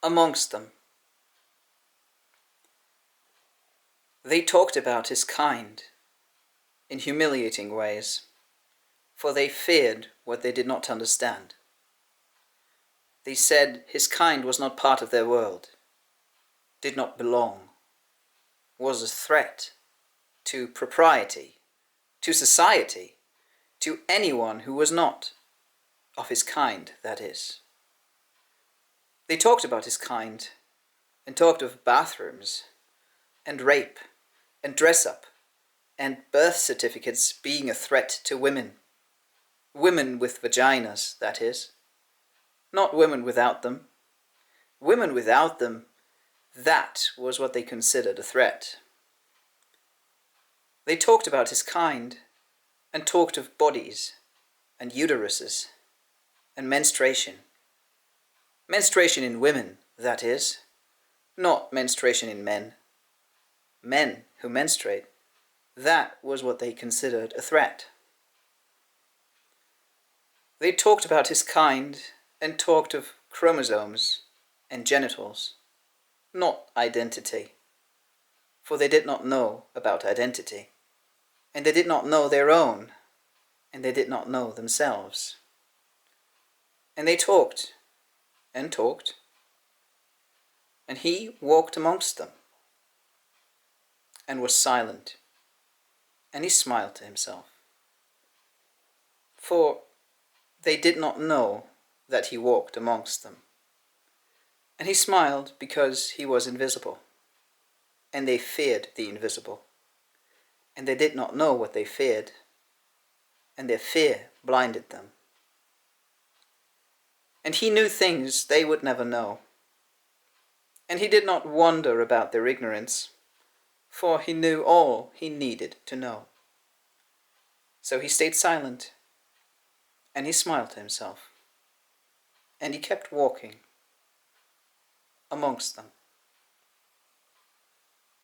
amongst them. They talked about his kind in humiliating ways, for they feared what they did not understand. They said his kind was not part of their world, did not belong, was a threat to propriety, to society, to anyone who was not of his kind, that is. They talked about his kind and talked of bathrooms and rape and dress-up and birth certificates being a threat to women. Women with vaginas, that is. Not women without them. Women without them, that was what they considered a threat. They talked about his kind and talked of bodies and uteruses and menstruation. Menstruation in women, that is. Not menstruation in men. Men who menstruate, that was what they considered a threat. They talked about his kind and talked of chromosomes and genitals, not identity, for they did not know about identity, and they did not know their own, and they did not know themselves. And they talked and talked, and he walked amongst them, and was silent, and he smiled to himself, for they did not know that he walked amongst them. And he smiled because he was invisible, and they feared the invisible, and they did not know what they feared, and their fear blinded them. And he knew things they would never know, and he did not wonder about their ignorance, for he knew all he needed to know. So he stayed silent, and he smiled to himself, and he kept walking amongst them.